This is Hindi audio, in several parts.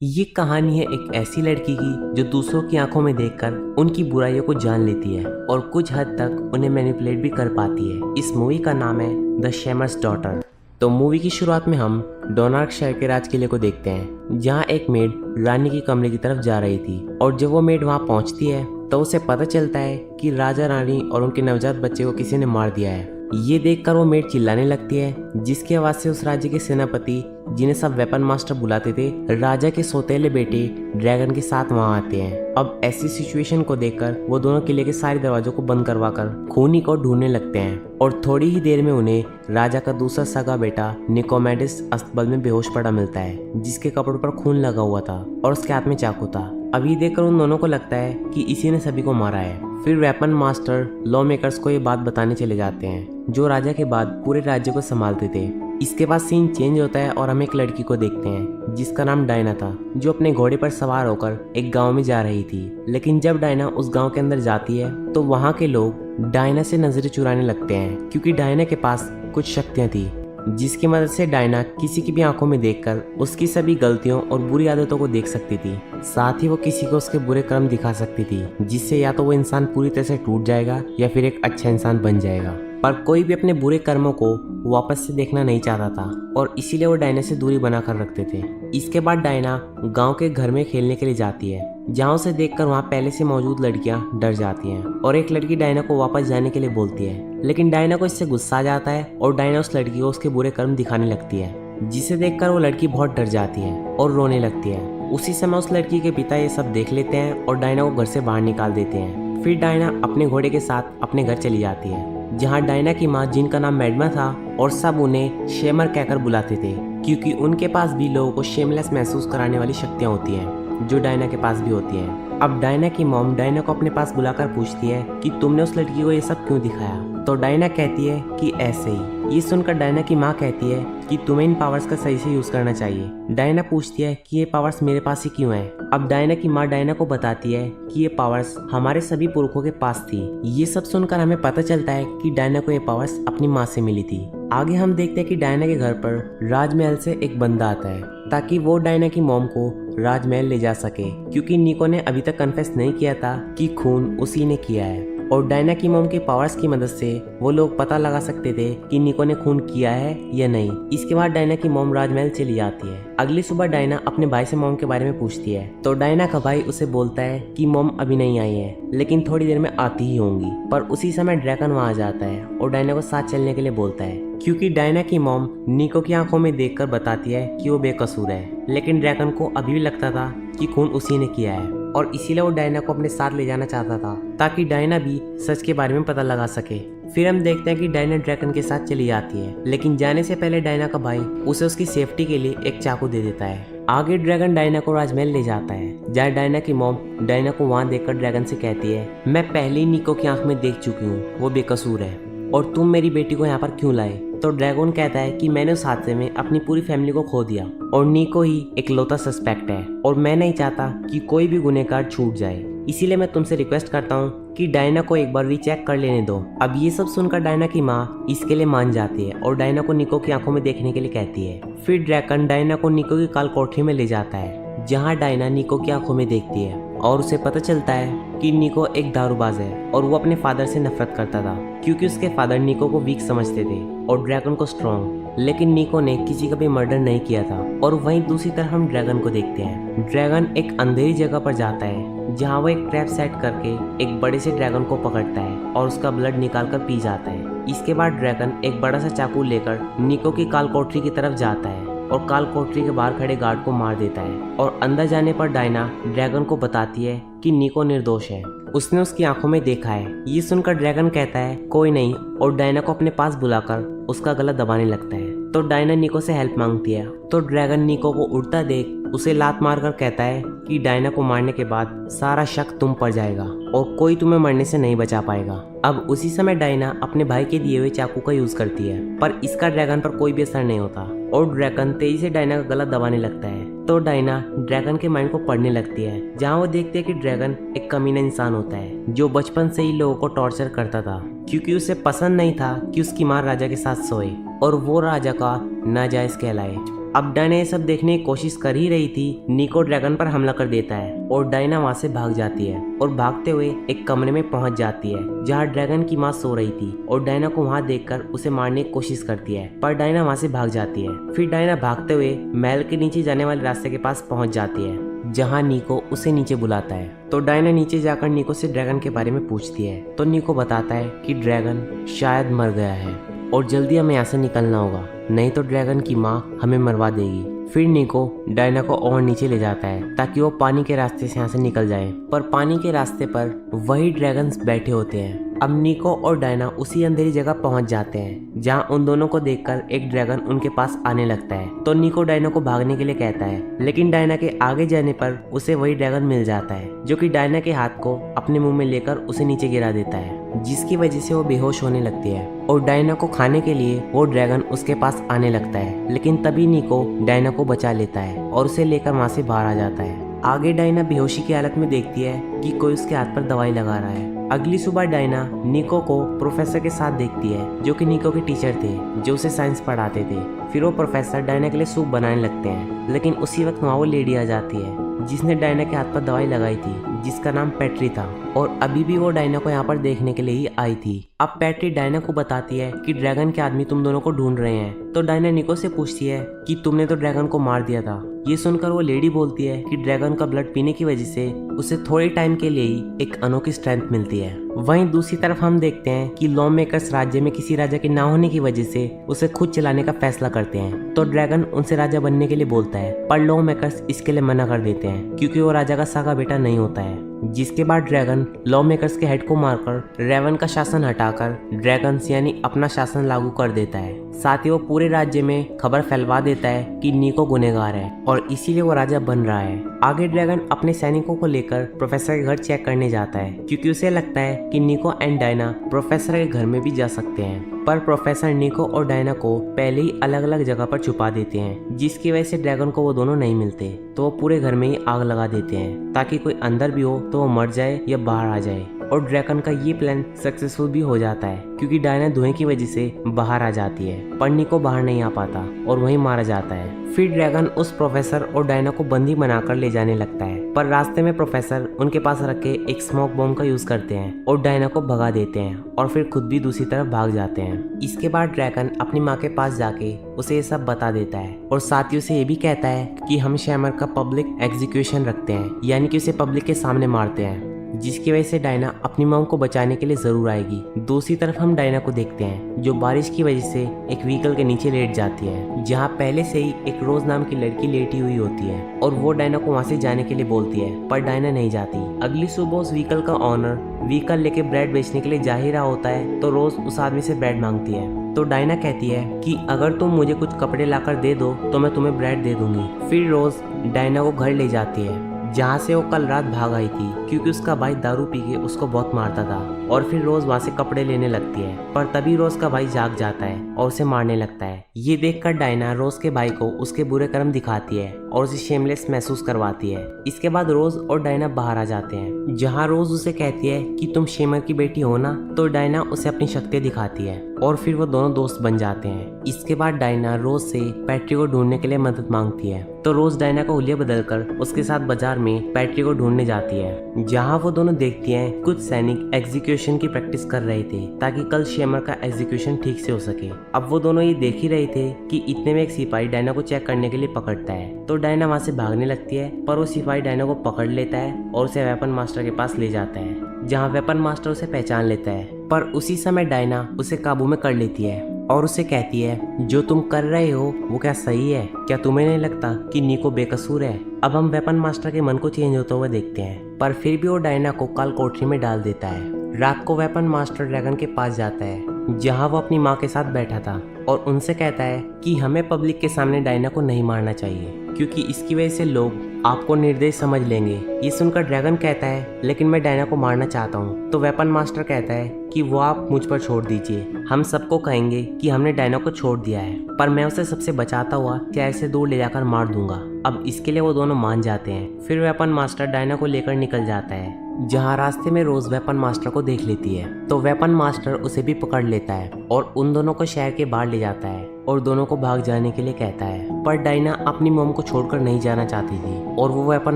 ये कहानी है एक ऐसी लड़की की जो दूसरों की आंखों में देखकर उनकी बुराइयों को जान लेती है और कुछ हद तक उन्हें मैनिपुलेट भी कर पाती है। इस मूवी का नाम है द शेमर्स डॉटर। तो मूवी की शुरुआत में हम डोनार्क शहर के राजकिले को देखते हैं, जहाँ एक मेड रानी की कमरे की तरफ जा रही थी। और जब वो मेड वहाँ पहुँचती है तो उसे पता चलता है कि राजा रानी और उनके नवजात बच्चे को किसी ने मार दिया है। ये देखकर वो मेड चिल्लाने लगती है, जिसकी आवाज से उस राज्य के सेनापति, जिन्हें सब वेपन मास्टर बुलाते थे, राजा के सौतेले बेटे ड्रैगन के साथ वहां आते हैं। अब ऐसी सिचुएशन को देखकर वो दोनों किले के सारे दरवाजों को बंद करवाकर खूनी को ढूंढने लगते हैं और थोड़ी ही देर में उन्हें राजा का दूसरा सगा बेटा निकोमेडिस अस्तबल में बेहोश पड़ा मिलता है, जिसके कपड़ों पर खून लगा हुआ था और उसके हाथ में चाकू था। अब ये देखकर उन दोनों को लगता है कि इसी ने सभी को मारा है। फिर वेपन मास्टर लॉ मेकर्स को ये बात बताने चले जाते हैं, जो राजा के बाद पूरे राज्य को संभालते थे। इसके बाद सीन चेंज होता है और हम एक लड़की को देखते हैं जिसका नाम डायना था, जो अपने घोड़े पर सवार होकर एक गांव में जा रही थी। लेकिन जब डायना उस गांव के अंदर जाती है तो वहां के लोग डायना से नजरें चुराने लगते हैं, क्योंकि डायना के पास कुछ शक्तियां थी, जिसकी मदद से डायना किसी की भी आंखों में देखकर उसकी सभी गलतियों और बुरी आदतों को देख सकती थी। साथ ही वो किसी को उसके बुरे कर्म दिखा सकती थी, जिससे या तो वो इंसान पूरी तरह से टूट जाएगा या फिर एक अच्छा इंसान बन जाएगा। पर कोई भी अपने बुरे कर्मों को वापस से देखना नहीं चाहता था और इसीलिए वो डायना से दूरी बनाकर रखते थे। इसके बाद डायना गांव के घर में खेलने के लिए जाती है, जहां उसे देखकर वहां पहले से मौजूद लड़कियां डर जाती हैं और एक लड़की डायना को वापस जाने के लिए बोलती है। लेकिन डायना को इससे गुस्सा आ जाता है और डायना उस लड़की को उसके बुरे कर्म दिखाने लगती है, जिसे देखकर वो लड़की बहुत डर जाती है और रोने लगती है। उसी समय उस लड़की के पिता ये सब देख लेते हैं और डायना को घर से बाहर निकाल देते हैं। फिर डायना अपने घोड़े के साथ अपने घर चली जाती है, जहाँ डायना की माँ, जिनका नाम मैडमा था, और सब उन्हें शेमर कहकर बुलाते थे, क्योंकि उनके पास भी लोगों को शेमलेस महसूस कराने वाली शक्तियाँ होती हैं, जो डायना के पास भी होती हैं। अब डायना की मॉम डायना को अपने पास बुलाकर पूछती है कि तुमने उस लड़की को ये सब क्यों दिखाया। तो डायना कहती है कि ऐसे ही। ये सुनकर डायना की माँ कहती है कि तुम्हें इन पावर्स का सही से यूज करना चाहिए। डायना पूछती है कि ये पावर्स मेरे पास ही क्यों है। अब डायना की माँ डायना को बताती है कि ये पावर्स हमारे सभी पुरखों के पास थी। ये सब सुनकर हमें पता चलता है कि डायना को ये पावर्स अपनी माँ से मिली थी। आगे हम देखते हैं कि डायना के घर पर राजमहल से एक बंदा आता है, ताकि वो डायना की मॉम को राजमहल ले जा सके, क्योंकि निको ने अभी तक कन्फेस नहीं किया था कि खून उसी ने किया है। और डायना की मॉम के पावर्स की मदद से वो लोग पता लगा सकते थे कि निको ने खून किया है या नहीं। इसके बाद डायना की मॉम राजमहल चली जाती है। अगली सुबह डायना अपने भाई से मॉम के बारे में पूछती है, तो डायना का भाई उसे बोलता है कि मॉम अभी नहीं आई है, लेकिन थोड़ी देर में आती ही होंगी। पर उसी समय ड्रैगन वहां आ जाता है और डायना को साथ चलने के लिए बोलता है, क्योंकि डायना की मॉम निको की आंखों में देखकर बताती है कि वो बेकसूर है। लेकिन ड्रैगन को अभी भी लगता था कि खून उसी ने किया है और इसीलिए वो डायना को अपने साथ ले जाना चाहता था, ताकि डायना भी सच के बारे में पता लगा सके। फिर हम देखते हैं कि डायना ड्रैगन के साथ चली जाती है, लेकिन जाने से पहले डायना का भाई उसे उसकी सेफ्टी के लिए एक चाकू दे देता है। आगे ड्रैगन डायना को राजमहल ले जाता है, जहाँ डायना की मॉम डायना को वहाँ देखकर ड्रैगन से कहती है, मैं पहले ही निको की आंख में देख चुकी हूँ, वो बेकसूर है, और तुम मेरी बेटी को यहाँ पर क्यों लाए। तो ड्रैगन कहता है कि मैंने उस हादसे में अपनी पूरी फैमिली को खो दिया और निको ही एक लौता सस्पेक्ट है और मैं नहीं चाहता कि कोई भी गुनहगार छूट जाए। इसीलिए मैं तुमसे रिक्वेस्ट करता हूँ कि डायना को एक बार रीचेक कर लेने दो। अब ये सब सुनकर डायना की माँ इसके लिए मान जाती है और डायना को निको की आंखों में देखने के लिए कहती है। फिर ड्रैगन डायना को निको की काल कोठरी में ले जाता है, जहाँ डायना निको की आंखों में देखती है और उसे पता चलता है कि निको एक दारूबाज है और वो अपने फादर से नफरत करता था, क्योंकि उसके फादर निको को वीक समझते थे और ड्रैगन को स्ट्रॉन्ग। लेकिन निको ने किसी का भी मर्डर नहीं किया था। और वहीं दूसरी तरफ हम ड्रैगन को देखते हैं। ड्रैगन एक अंधेरी जगह पर जाता है, जहाँ वो एक ट्रैप सेट करके एक बड़े से ड्रैगन को पकड़ता है और उसका ब्लड निकाल कर पी जाता है। इसके बाद ड्रैगन एक बड़ा सा चाकू लेकर निको की काल कोठरी की तरफ जाता है और काल कोठरी के बाहर खड़े गार्ड को मार देता है। और अंदर जाने पर डायना ड्रैगन को बताती है कि निको निर्दोष है, उसने उसकी आंखों में देखा है। ये सुनकर ड्रैगन कहता है कोई नहीं, और डायना को अपने पास बुलाकर उसका गला दबाने लगता है। तो डायना निको से हेल्प मांगती है, तो ड्रैगन निको को उड़ता देख उसे लात मारकर कहता है कि डायना को मारने के बाद सारा शक तुम पर जाएगा और कोई तुम्हें मरने से नहीं बचा पाएगा। अब उसी समय डायना अपने भाई के दिए हुए चाकू का यूज करती है, पर इसका ड्रैगन पर कोई भी असर नहीं होता और ड्रैगन तेजी से डायना का गला दबाने लगता है। तो डायना ड्रैगन के माइंड को पढ़ने लगती है, जहाँ वो देखते है कि ड्रैगन एक कमीना इंसान होता है, जो बचपन से ही लोगों को टॉर्चर करता था, क्योंकि उसे पसंद नहीं था कि उसकी माँ राजा के साथ सोए और वो राजा का नाजायज कहलाए। अब डायना ये सब देखने की कोशिश कर ही रही थी, निको ड्रैगन पर हमला कर देता है और डायना वहाँ से भाग जाती है और भागते हुए एक कमरे में पहुंच जाती है जहाँ ड्रैगन की माँ सो रही थी और डायना को वहाँ देखकर उसे मारने की कोशिश करती है, पर डायना वहाँ से भाग जाती है। फिर डायना भागते हुए महल के नीचे जाने वाले रास्ते के पास पहुंच जाती है जहाँ निको उसे नीचे बुलाता है। तो डायना नीचे जाकर निको से ड्रैगन के बारे में पूछती है तो निको बताता है कि ड्रैगन शायद मर गया है और जल्दी हमें यहाँ से निकलना होगा, नहीं तो ड्रैगन की माँ हमें मरवा देगी। फिर निको डायना को और नीचे ले जाता है ताकि वो पानी के रास्ते से यहाँ से निकल जाए, पर पानी के रास्ते पर वही ड्रैगन्स बैठे होते हैं। अब निको और डायना उसी अंधेरी जगह पहुंच जाते हैं जहां उन दोनों को देखकर एक ड्रैगन उनके पास आने लगता है। तो निको डायना को भागने के लिए कहता है, लेकिन डायना के आगे जाने पर उसे वही ड्रैगन मिल जाता है जो कि डायना के हाथ को अपने मुंह में लेकर उसे नीचे गिरा देता है, जिसकी वजह से वो बेहोश होने लगती है और डायना को खाने के लिए वो ड्रैगन उसके पास आने लगता है। लेकिन तभी निको डायना को बचा लेता है और उसे लेकर वहाँ से बाहर आ जाता है। आगे डायना बेहोशी की हालत में देखती है कि कोई उसके हाथ पर दवाई लगा रहा है। अगली सुबह डायना निको को प्रोफेसर के साथ देखती है जो कि निको के टीचर थे जो उसे साइंस पढ़ाते थे। फिर वो प्रोफेसर डायना के लिए सूप बनाने लगते हैं, लेकिन उसी वक्त वहाँ वो लेडी आ जाती है जिसने डायना के हाथ पर दवाई लगाई थी जिसका नाम पैट्री था और अभी भी वो डायना को यहाँ पर देखने के लिए ही आई थी। अब पैट्री डायना को बताती है कि ड्रैगन के आदमी तुम दोनों को ढूंढ रहे हैं। तो डायना निको से पूछती है कि तुमने तो ड्रैगन को मार दिया था। ये सुनकर वो लेडी बोलती है कि ड्रैगन का ब्लड पीने की वजह से उसे थोड़े टाइम के लिए ही एक अनोखी स्ट्रेंथ मिलती है। वहीं दूसरी तरफ हम देखते हैं कि लॉ मेकर्स राज्य में किसी राजा के ना होने की वजह से उसे खुद चलाने का फैसला करते हैं। तो ड्रैगन उनसे राजा बनने के लिए बोलता है, पर लॉ मेकर्स इसके लिए मना कर देते हैं क्योंकि वो राजा का सगा बेटा नहीं होता है। जिसके बाद ड्रैगन लॉ मेकर्स के हेड को मारकर रेवन का शासन हटाकर ड्रैगन्स यानी अपना शासन लागू कर देता है। साथ ही वो पूरे राज्य में खबर फैलवा देता है कि निको गुनहगार है और इसीलिए वो राजा बन रहा है। आगे ड्रैगन अपने सैनिकों को लेकर प्रोफेसर के घर चेक करने जाता है क्योंकि उसे लगता है कि निको एंड डायना प्रोफेसर के घर में भी जा सकते हैं, पर प्रोफेसर निको और डायना को पहले ही अलग अलग जगह पर छुपा देते हैं, जिसकी वजह से ड्रैगन को वो दोनों नहीं मिलते। तो वो पूरे घर में ही आग लगा देते हैं ताकि कोई अंदर भी हो तो वो मर जाए या बाहर आ जाए। और ड्रैगन का ये प्लान सक्सेसफुल भी हो जाता है क्योंकि डायना धुएं की वजह से बाहर आ जाती है, पर निको बाहर नहीं आ पाता और वहीं मारा जाता है। फिर ड्रैगन उस प्रोफेसर और डायना को बंदी बनाकर ले जाने लगता है, पर रास्ते में प्रोफेसर उनके पास रख के एक स्मोक बॉम्ब का यूज करते हैं और डायना को भगा देते हैं और फिर खुद भी दूसरी तरफ भाग जाते हैं। इसके बाद ड्रैगन अपनी माँ के पास जाके उसे ये सब बता देता है और साथ ही उसे ये भी कहता है कि हम शैमर का पब्लिक एग्जीक्यूशन रखते हैं, यानी कि उसे पब्लिक के सामने मारते हैं, जिसकी वजह से डायना अपनी माँ को बचाने के लिए जरूर आएगी। दूसरी तरफ हम डायना को देखते हैं जो बारिश की वजह से एक व्हीकल के नीचे लेट जाती है जहाँ पहले से ही एक रोज नाम की लड़की लेटी हुई होती है और वो डायना को वहाँ से जाने के लिए बोलती है, पर डायना नहीं जाती। अगली सुबह उस व्हीकल का ऑनर व्हीकल लेके ब्रेड बेचने के लिए जा ही रहा होता है तो रोज उस आदमी से ब्रेड मांगती है। तो डायना कहती है कि अगर तुम मुझे कुछ कपड़े लाकर दे दो तो मैं तुम्हें ब्रेड दे दूंगी। फिर रोज डायना को घर ले जाती है जहाँ से वो कल रात भाग आई थी क्योंकि उसका भाई दारू पी के उसको बहुत मारता था। और फिर रोज वहाँ से कपड़े लेने लगती है, पर तभी रोज का भाई जाग जाता है और उसे मारने लगता है। ये देखकर डायना रोज के भाई को उसके बुरे कर्म दिखाती है और उसे शेमलेस महसूस करवाती है। इसके बाद रोज और डायना बाहर आ जाते हैं जहाँ रोज उसे कहती है कि तुम शेमर की बेटी हो ना। तो डायना उसे अपनी शक्ति दिखाती है और फिर वो दोनों दोस्त बन जाते हैं। इसके बाद डायना रोज से पैट्री को ढूंढने के लिए मदद मांगती है, तो रोज डायना का हुलिया बदलकर उसके साथ बाजार में पैट्री को ढूंढने जाती है जहाँ वो दोनों देखती हैं कुछ सैनिक एग्जीक्यूशन की प्रैक्टिस कर रहे थे ताकि कल शेमर का एग्जीक्यूशन ठीक से हो सके। अब वो दोनों ये देख ही रहे थे कि इतने में एक सिपाही डायना को चेक करने के लिए पकड़ता है। तो डायना वहाँ से भागने लगती है, पर वो सिपाही डायना को पकड़ लेता है और उसे वेपन मास्टर के पास ले जाता है जहाँ वेपन मास्टर उसे पहचान लेता है। पर उसी समय डायना उसे काबू में कर लेती है और उसे कहती है जो तुम कर रहे हो वो क्या सही है? क्या तुम्हें नहीं लगता कि निको बेकसूर है? अब हम वेपन मास्टर के मन को चेंज होते हुए देखते हैं, पर फिर भी वो डायना को काल कोठरी में डाल देता है। रात को वेपन मास्टर ड्रैगन के पास जाता है जहाँ वो अपनी माँ के साथ बैठा था और उनसे कहता है कि हमें पब्लिक के सामने डायना को नहीं मारना चाहिए क्योंकि इसकी वजह से लोग आपको निर्दोष समझ लेंगे। ये सुनकर ड्रैगन कहता है लेकिन मैं डायना को मारना चाहता हूँ। तो वेपन मास्टर कहता है कि वो आप मुझ पर छोड़ दीजिए, हम सबको कहेंगे कि हमने डायना को छोड़ दिया है, पर मैं उसे सबसे बचाता हुआ शहर से दूर ले जाकर मार दूंगा। अब इसके लिए वो दोनों मान जाते हैं। फिर वेपन मास्टर डायना को लेकर निकल जाता है जहाँ रास्ते में रोज वेपन मास्टर को देख लेती है तो वेपन मास्टर उसे भी पकड़ लेता है और उन दोनों को शहर के बाहर ले जाता है और दोनों को भाग जाने के लिए कहता है। पर डायना अपनी मॉम को छोड़कर नहीं जाना चाहती थी और वो वेपन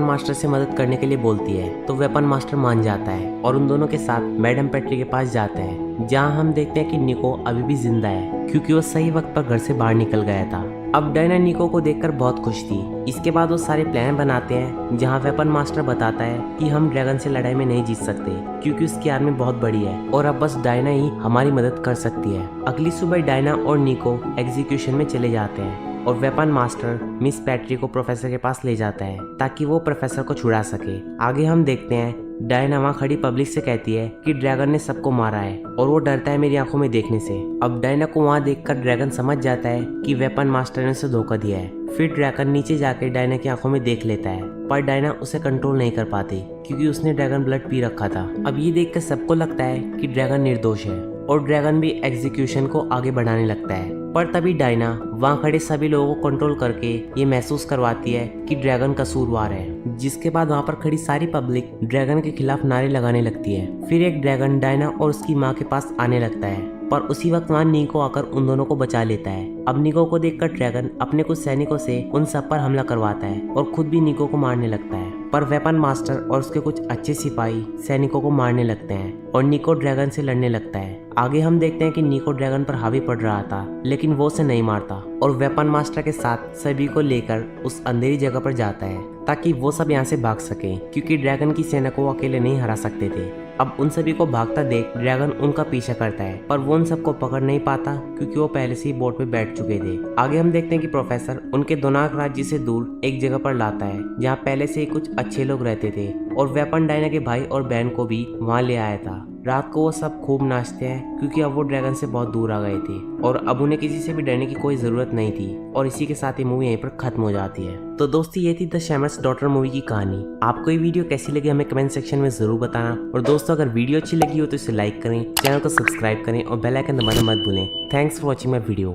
मास्टर से मदद करने के लिए बोलती है तो वेपन मास्टर मान जाता है और उन दोनों के साथ मैडम पेट्री के पास जाते हैं, जहाँ हम देखते हैं कि निको अभी भी जिंदा है क्योंकि वो सही वक्त पर घर से बाहर निकल गया था। अब डायना निको को देखकर बहुत खुश थी। इसके बाद वो सारे प्लान बनाते हैं, जहाँ वेपन मास्टर बताता है कि हम ड्रैगन से लड़ाई में नहीं जीत सकते क्योंकि उसकी आर्मी बहुत बड़ी है और अब बस डायना ही हमारी मदद कर सकती है। अगली सुबह डायना और निको एग्जीक्यूशन में चले जाते हैं और वेपन मास्टर मिस पैट्री को प्रोफेसर के पास ले जाता है ताकि वो प्रोफेसर को छुड़ा सके। आगे हम देखते हैं डायना वहाँ खड़ी पब्लिक से कहती है कि ड्रैगन ने सबको मारा है और वो डरता है मेरी आंखों में देखने से। अब डायना को वहाँ देखकर ड्रैगन समझ जाता है कि वेपन मास्टर ने उसे धोखा दिया है। फिर ड्रैगन नीचे जाकर डायना की आंखों में देख लेता है पर डायना उसे कंट्रोल नहीं कर पाती क्योंकि उसने ड्रैगन ब्लड पी रखा था। अब ये देखकर सबको लगता है कि ड्रैगन निर्दोष है और ड्रैगन भी एग्जीक्यूशन को आगे बढ़ाने लगता है। पर तभी डायना वहाँ खड़े सभी लोगों को कंट्रोल करके ये महसूस करवाती है कि ड्रैगन कसूरवार है, जिसके बाद वहाँ पर खड़ी सारी पब्लिक ड्रैगन के खिलाफ नारे लगाने लगती है। फिर एक ड्रैगन डायना और उसकी माँ के पास आने लगता है पर उसी वक्त वहाँ निको आकर उन दोनों को बचा लेता है। अब निको को देखकर ड्रैगन अपने कुछ सैनिकों से उन सब पर हमला करवाता है और खुद भी निको को मारने लगता है। पर वेपन मास्टर और उसके कुछ अच्छे सिपाही सैनिकों को मारने लगते हैं और निको ड्रैगन से लड़ने लगता है। आगे हम देखते हैं कि निको ड्रैगन पर हावी पड़ रहा था लेकिन वो उसे नहीं मारता और वेपन मास्टर के साथ सभी को लेकर उस अंधेरी जगह पर जाता है ताकि वो सब यहाँ से भाग सके क्योंकि ड्रैगन की सेना को अकेले नहीं हरा सकते थे। अब उन सभी को भागता देख ड्रैगन उनका पीछा करता है पर वो उन सबको पकड़ नहीं पाता क्योंकि वो पहले से ही बोट पे बैठ चुके थे। आगे हम देखते हैं कि प्रोफेसर उनके दोनाक राज्य से दूर एक जगह पर लाता है जहाँ पहले से ही कुछ अच्छे लोग रहते थे और वेपन डायना के भाई और बहन को भी वहाँ ले आया था। रात को वो सब खूब नाचते हैं क्योंकि अब वो ड्रैगन से बहुत दूर आ गए थे और अब उन्हें किसी से भी डरने की कोई जरूरत नहीं थी और इसी के साथ ही मूवी यहीं पर खत्म हो जाती है। तो दोस्तों ये थी द शैमर्स डॉटर मूवी की कहानी। आपको ये वीडियो कैसी लगी हमें कमेंट सेक्शन में जरूर बताना और दोस्तों अगर वीडियो अच्छी लगी हो तो इसे लाइक करें, चैनल को सब्सक्राइब करें और बेल आइकन दबाना मत भूलें। Thanks for watching my video.